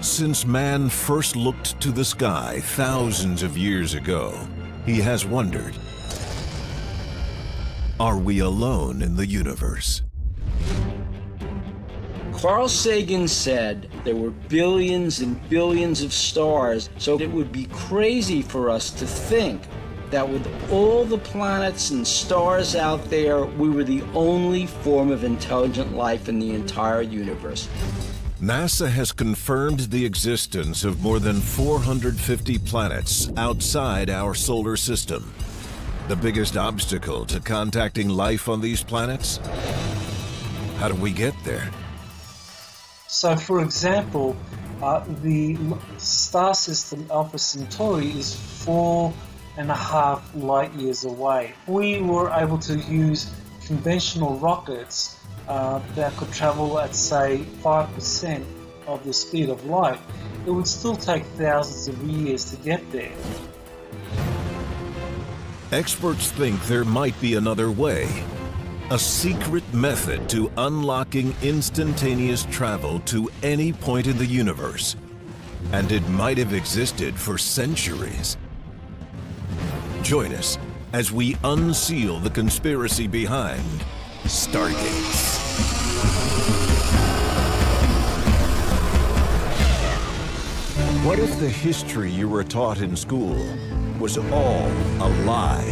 Since man first looked to the sky thousands of years ago, he has wondered, are we alone in the universe? Carl Sagan said there were billions and billions of stars, so it would be crazy for us to think that with all the planets and stars out there, we were the only form of intelligent life in the entire universe. NASA has confirmed the existence of more than 450 planets outside our solar system. The biggest obstacle to contacting life on these planets? How do we get there? So, for example, the star system Alpha Centauri is 4.5 light years away. We were able to use conventional rockets that could travel at, say, 5% of the speed of light. It would still take thousands of years to get there. Experts think there might be another way. A secret method to unlocking instantaneous travel to any point in the universe. And it might have existed for centuries. Join us as we unseal the conspiracy behind Stargates. What if the history you were taught in school was all a lie?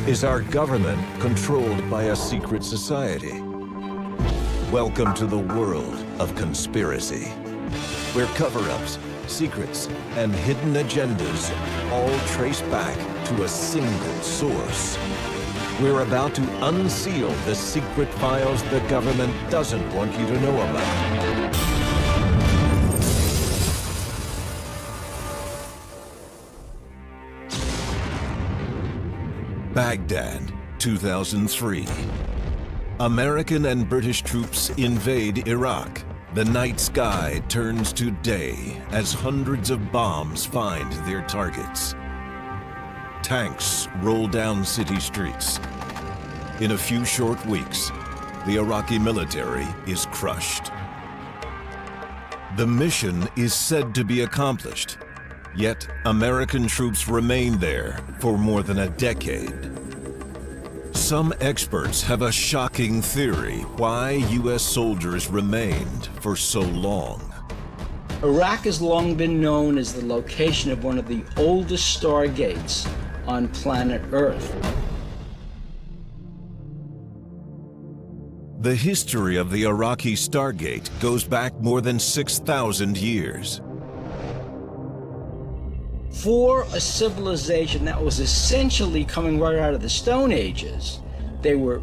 Is our government controlled by a secret society? Welcome to the world of conspiracy, where cover-ups, secrets, and hidden agendas all trace back to a single source. We're about to unseal the secret files the government doesn't want you to know about. Baghdad, 2003. American and British troops invade Iraq. The night sky turns to day as hundreds of bombs find their targets. Tanks roll down city streets. In a few short weeks, the Iraqi military is crushed. The mission is said to be accomplished. Yet, American troops remain there for more than a decade. Some experts have a shocking theory why U.S. soldiers remained for so long. Iraq has long been known as the location of one of the oldest stargates on planet Earth. The history of the Iraqi Stargate goes back more than 6,000 years. For a civilization that was essentially coming right out of the Stone Ages, they were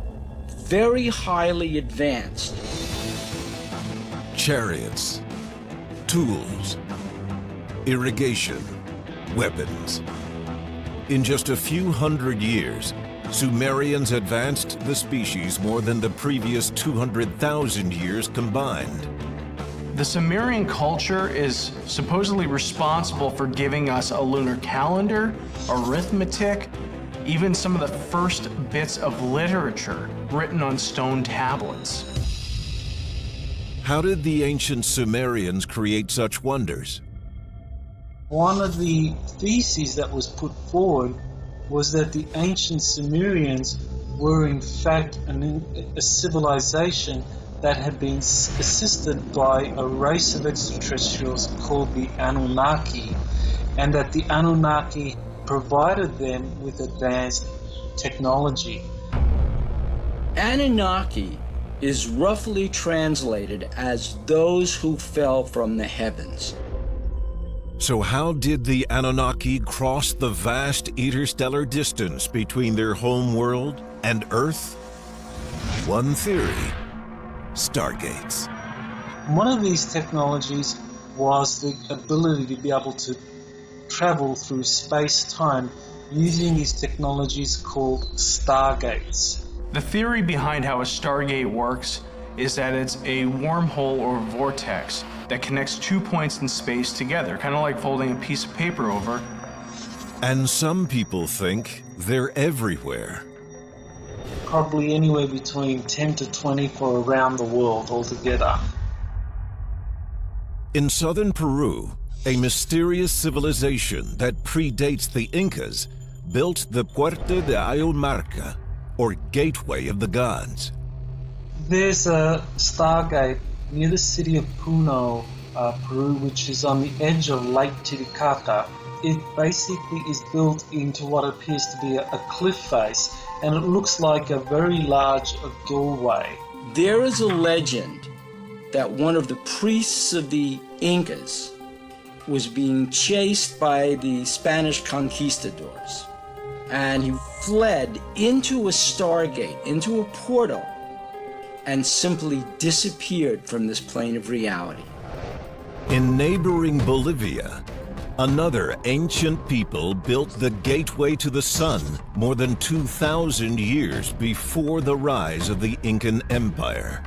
very highly advanced. Chariots, tools, irrigation, weapons. In just a few hundred years, Sumerians advanced the species more than the previous 200,000 years combined. The Sumerian culture is supposedly responsible for giving us a lunar calendar, arithmetic, even some of the first bits of literature written on stone tablets. How did the ancient Sumerians create such wonders? One of the theses that was put forward was that the ancient Sumerians were in fact a civilization that had been assisted by a race of extraterrestrials called the Anunnaki, and that the Anunnaki provided them with advanced technology. Anunnaki is roughly translated as those who fell from the heavens. So how did the Anunnaki cross the vast interstellar distance between their home world and Earth? One theory: Stargates. One of these technologies was the ability to be able to travel through space-time using these technologies called Stargates. The theory behind how a Stargate works is that it's a wormhole or vortex that connects two points in space together, kind of like folding a piece of paper over. And some people think they're everywhere. Probably anywhere between 10 to 20 for around the world altogether. In southern Peru, a mysterious civilization that predates the Incas built the Puerta de Ayumarca, or Gateway of the Gods. There's a Stargate near the city of Puno, Peru, which is on the edge of Lake Titicaca. It basically is built into what appears to be a cliff face, and it looks like a very large doorway. There is a legend that one of the priests of the Incas was being chased by the Spanish conquistadors, and he fled into a Stargate, into a portal, and simply disappeared from this plane of reality. In neighboring Bolivia, another ancient people built the gateway to the sun more than 2,000 years before the rise of the Incan Empire.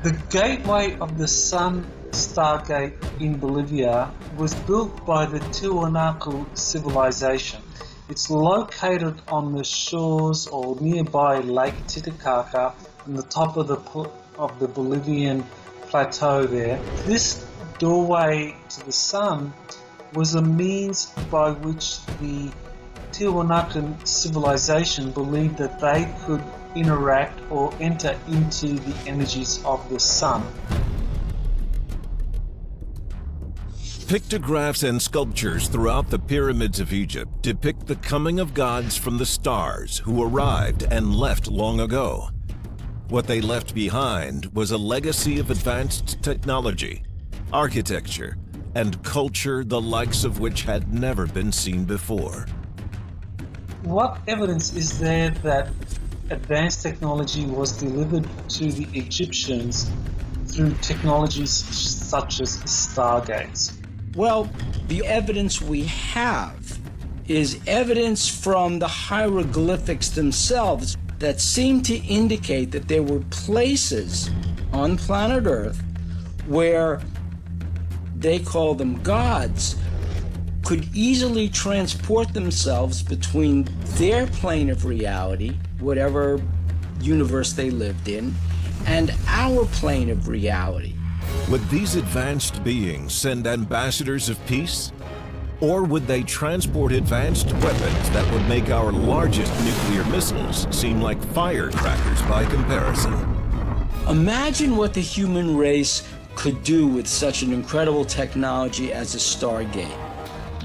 The Gateway of the Sun Stargate in Bolivia was built by the Tiwanaku civilization. It's located on the shores or nearby Lake Titicaca on the top of the Bolivian plateau there. This doorway to the sun was a means by which the Tiwanakan civilization believed that they could interact or enter into the energies of the sun. Pictographs and sculptures throughout the pyramids of Egypt depict the coming of gods from the stars who arrived and left long ago. What they left behind was a legacy of advanced technology, architecture, and culture the likes of which had never been seen before. What evidence is there that advanced technology was delivered to the Egyptians through technologies such as stargates? Well, the evidence we have is evidence from the hieroglyphics themselves that seem to indicate that there were places on planet Earth where they call them gods, could easily transport themselves between their plane of reality, whatever universe they lived in, and our plane of reality. Would these advanced beings send ambassadors of peace? Or would they transport advanced weapons that would make our largest nuclear missiles seem like firecrackers by comparison? Imagine what the human race could do with such an incredible technology as a Stargate.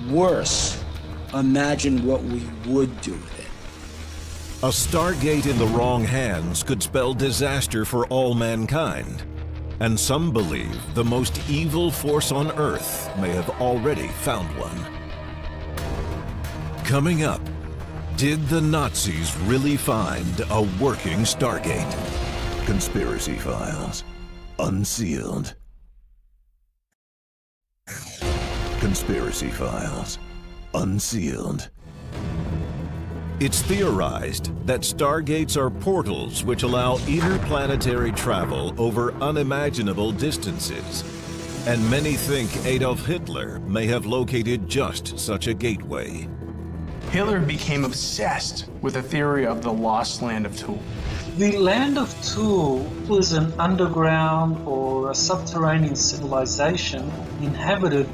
Worse, imagine what we would do with it. A Stargate in the wrong hands could spell disaster for all mankind. And some believe the most evil force on Earth may have already found one. Coming up, did the Nazis really find a working Stargate? Conspiracy Files, Unsealed. Conspiracy Files, Unsealed. It's theorized that stargates are portals which allow interplanetary travel over unimaginable distances, and many think Adolf Hitler may have located just such a gateway. Hitler became obsessed with the theory of the lost land of Thule. The land of Thule was an underground or a subterranean civilization inhabited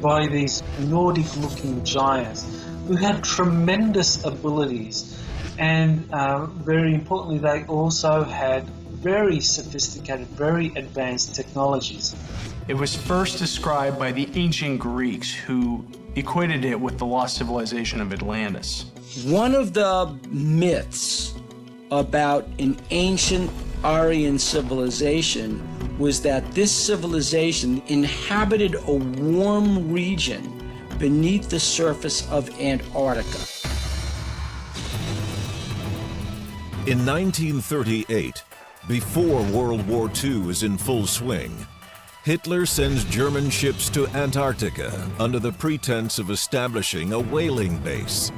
by these Nordic-looking giants who had tremendous abilities, and very importantly, they also had very sophisticated, very advanced technologies. It was first described by the ancient Greeks, who equated it with the lost civilization of Atlantis. One of the myths about an ancient Aryan civilization was that this civilization inhabited a warm region beneath the surface of Antarctica. In 1938, before World War II is in full swing, Hitler sends German ships to Antarctica under the pretense of establishing a whaling base.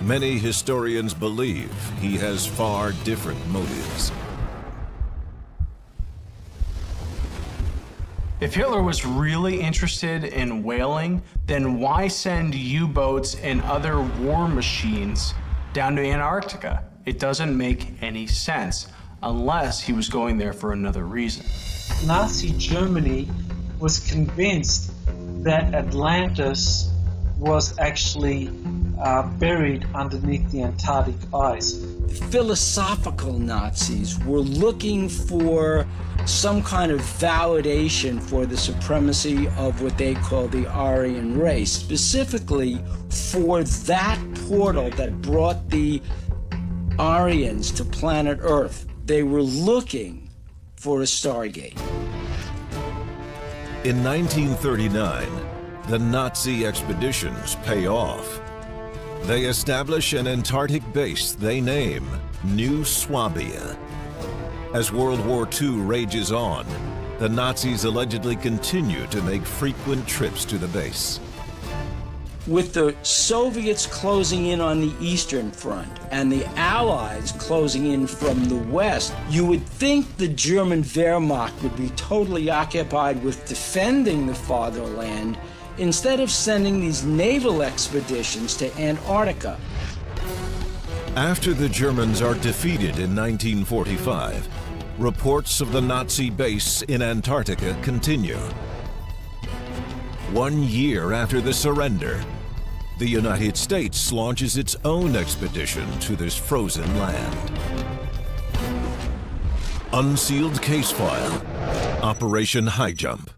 Many historians believe he has far different motives. If Hitler was really interested in whaling, then why send U-boats and other war machines down to Antarctica? It doesn't make any sense, unless he was going there for another reason. Nazi Germany was convinced that Atlantis was actually buried underneath the Antarctic ice. Philosophical Nazis were looking for some kind of validation for the supremacy of what they call the Aryan race, specifically for that portal that brought the Aryans to planet Earth. They were looking for a Stargate. In 1939, the Nazi expeditions pay off. They establish an Antarctic base they name New Swabia. As World War II rages on, the Nazis allegedly continue to make frequent trips to the base. With the Soviets closing in on the Eastern Front and the Allies closing in from the West, you would think the German Wehrmacht would be totally occupied with defending the fatherland instead of sending these naval expeditions to Antarctica. After the Germans are defeated in 1945, reports of the Nazi base in Antarctica continue. 1 year after the surrender, the United States launches its own expedition to this frozen land. Unsealed case file, Operation High Jump.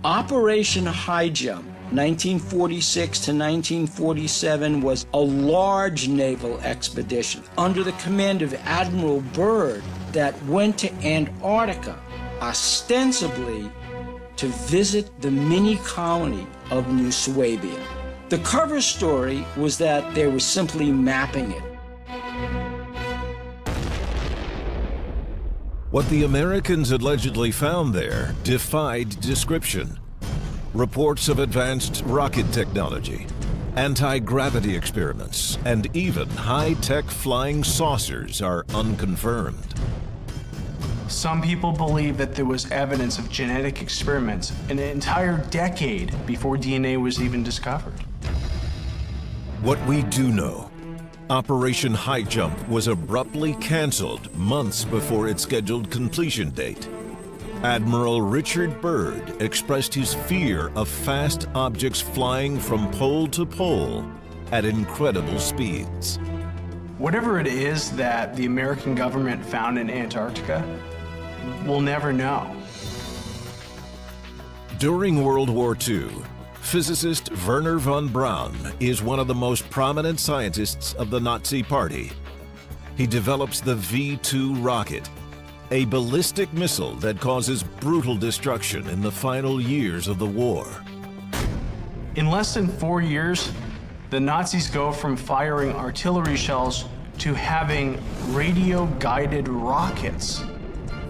Operation High Jump, 1946 to 1947, was a large naval expedition under the command of Admiral Byrd that went to Antarctica, ostensibly to visit the mini colony of New Swabia. The cover story was that they were simply mapping it. What the Americans allegedly found there defied description. Reports of advanced rocket technology, anti-gravity experiments, and even high-tech flying saucers are unconfirmed. Some people believe that there was evidence of genetic experiments an entire decade before DNA was even discovered. What we do know, Operation High Jump was abruptly canceled months before its scheduled completion date. Admiral Richard Byrd expressed his fear of fast objects flying from pole to pole at incredible speeds. Whatever it is that the American government found in Antarctica, we'll never know. During World War II, physicist Wernher von Braun is one of the most prominent scientists of the Nazi Party. He develops the V-2 rocket, a ballistic missile that causes brutal destruction in the final years of the war. In less than 4 years, the Nazis go from firing artillery shells to having radio-guided rockets.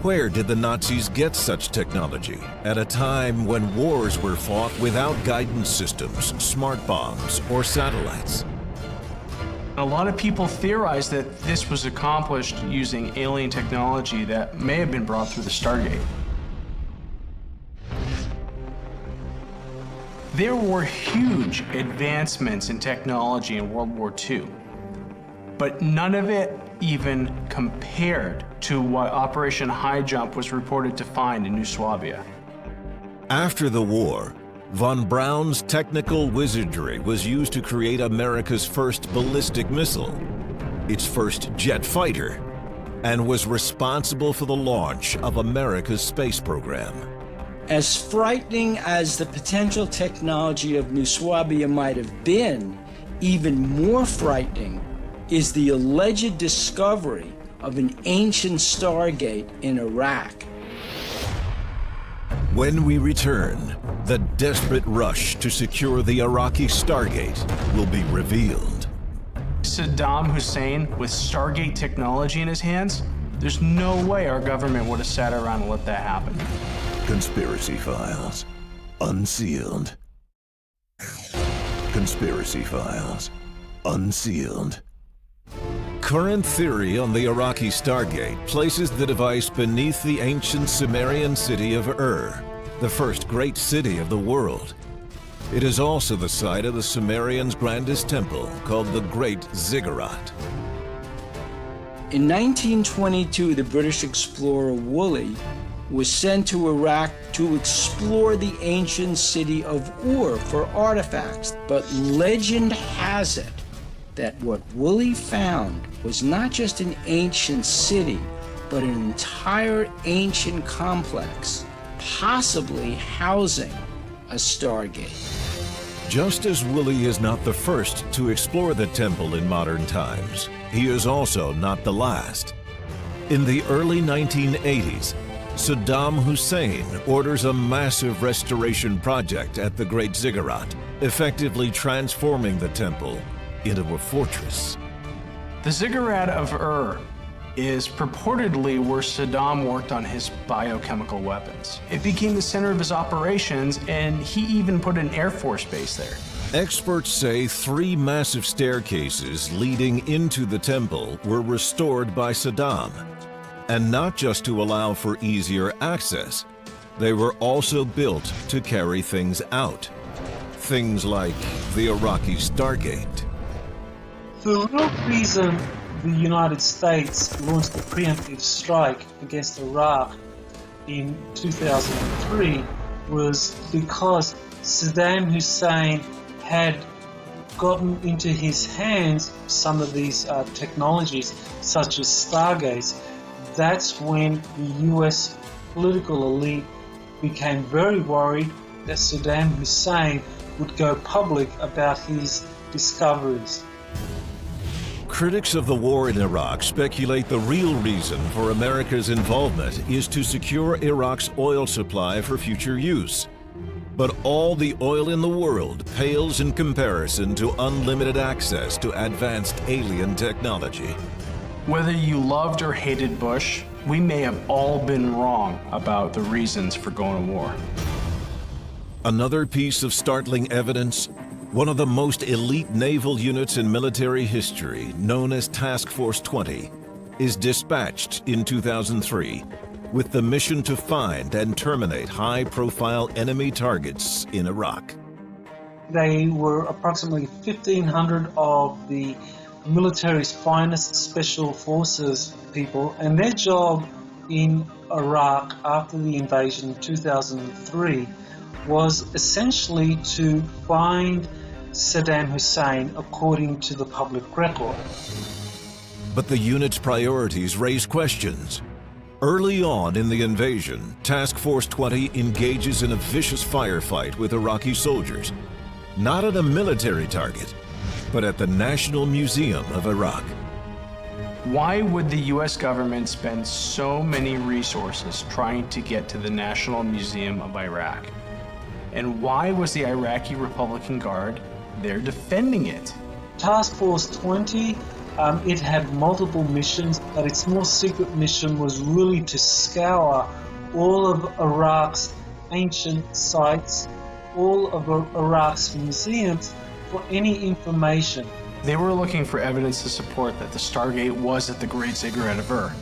Where did the Nazis get such technology at a time when wars were fought without guidance systems, smart bombs, or satellites? A lot of people theorize that this was accomplished using alien technology that may have been brought through the Stargate. There were huge advancements in technology in World War II, but none of it even compared to what Operation High Jump was reported to find in New Swabia. After the war, von Braun's technical wizardry was used to create America's first ballistic missile, its first jet fighter, and was responsible for the launch of America's space program. As frightening as the potential technology of New Swabia might have been, even more frightening is the alleged discovery of an ancient Stargate in Iraq. When we return, the desperate rush to secure the Iraqi Stargate will be revealed. Saddam Hussein with Stargate technology in his hands? There's no way our government would have sat around and let that happen. Conspiracy Files, unsealed. Conspiracy Files, unsealed. Current theory on the Iraqi Stargate places the device beneath the ancient Sumerian city of Ur, the first great city of the world. It is also the site of the Sumerians' grandest temple, called the Great Ziggurat. In 1922, the British explorer Woolley was sent to Iraq to explore the ancient city of Ur for artifacts. But legend has it that what Woolley found was not just an ancient city, but an entire ancient complex, possibly housing a Stargate. Just as Woolley is not the first to explore the temple in modern times, he is also not the last. In the early 1980s, Saddam Hussein orders a massive restoration project at the Great Ziggurat, effectively transforming the temple into a fortress. The Ziggurat of Ur is purportedly where Saddam worked on his biochemical weapons. It became the center of his operations, and he even put an Air Force base there. Experts say 3 massive staircases leading into the temple were restored by Saddam. And not just to allow for easier access, they were also built to carry things out. Things like the Iraqi Stargate. The real reason the United States launched a preemptive strike against Iraq in 2003 was because Saddam Hussein had gotten into his hands some of these technologies, such as Stargates. That's when the US political elite became very worried that Saddam Hussein would go public about his discoveries. Critics of the war in Iraq speculate the real reason for America's involvement is to secure Iraq's oil supply for future use. But all the oil in the world pales in comparison to unlimited access to advanced alien technology. Whether you loved or hated Bush, we may have all been wrong about the reasons for going to war. Another piece of startling evidence: one of the most elite naval units in military history, known as Task Force 20, is dispatched in 2003 with the mission to find and terminate high-profile enemy targets in Iraq. They were approximately 1,500 of the military's finest special forces people, and their job in Iraq after the invasion in 2003 was essentially to find Saddam Hussein according to the public record. But the unit's priorities raise questions. Early on in the invasion, Task Force 20 engages in a vicious firefight with Iraqi soldiers, not at a military target, but at the National Museum of Iraq. Why would the US government spend so many resources trying to get to the National Museum of Iraq? And why was the Iraqi Republican Guard there defending it? Task Force 20, it had multiple missions, but its more secret mission was really to scour all of Iraq's ancient sites, all of Iraq's museums for any information. They were looking for evidence to support that the Stargate was at the Great Ziggurat of Ur.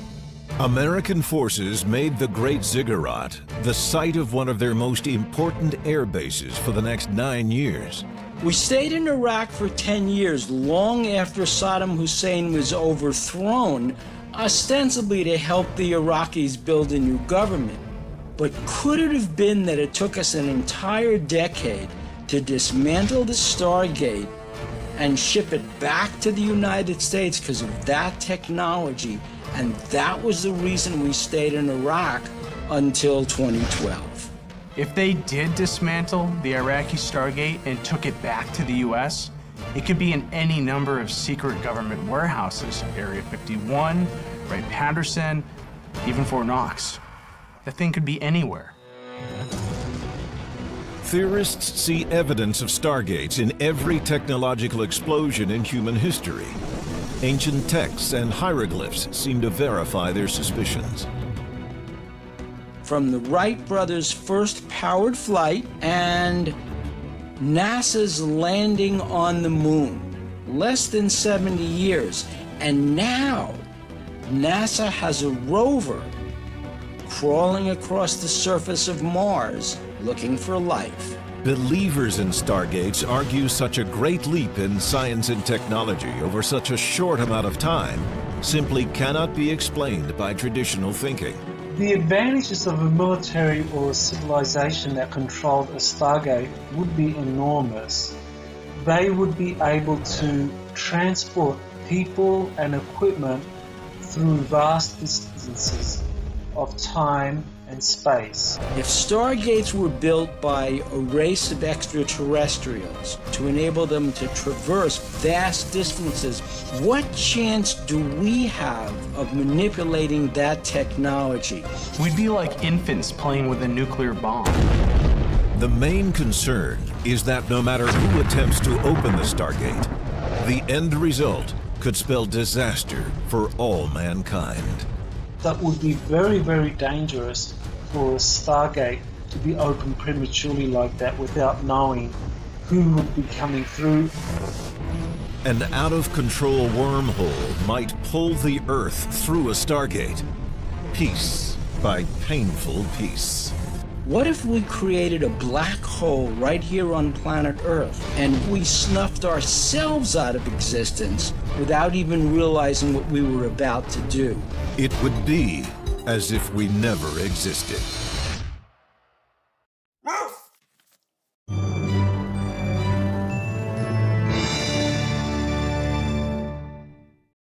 American forces made the Great Ziggurat the site of one of their most important air bases for the next 9 years. We stayed in Iraq for 10 years, long after Saddam Hussein was overthrown, ostensibly to help the Iraqis build a new government. But could it have been that it took us an entire decade to dismantle the Stargate and ship it back to the United States because of that technology? And that was the reason we stayed in Iraq until 2012. If they did dismantle the Iraqi Stargate and took it back to the US, it could be in any number of secret government warehouses, Area 51, Wright-Patterson, even Fort Knox. The thing could be anywhere. Theorists see evidence of Stargates in every technological explosion in human history. Ancient texts and hieroglyphs seem to verify their suspicions. From the Wright brothers' first powered flight and NASA's landing on the moon, less than 70 years. And now NASA has a rover crawling across the surface of Mars looking for life. Believers in Stargates argue such a great leap in science and technology over such a short amount of time simply cannot be explained by traditional thinking. The advantages of a military or a civilization that controlled a Stargate would be enormous. They would be able to transport people and equipment through vast distances of time and space. If Stargates were built by a race of extraterrestrials to enable them to traverse vast distances, what chance do we have of manipulating that technology? We'd be like infants playing with a nuclear bomb. The main concern is that no matter who attempts to open the Stargate, the end result could spell disaster for all mankind. That would be very, very dangerous for a Stargate to be opened prematurely like that without knowing who would be coming through. An out-of-control wormhole might pull the Earth through a Stargate, piece by painful piece. What if we created a black hole right here on planet Earth and we snuffed ourselves out of existence without even realizing what we were about to do? It would be as if we never existed.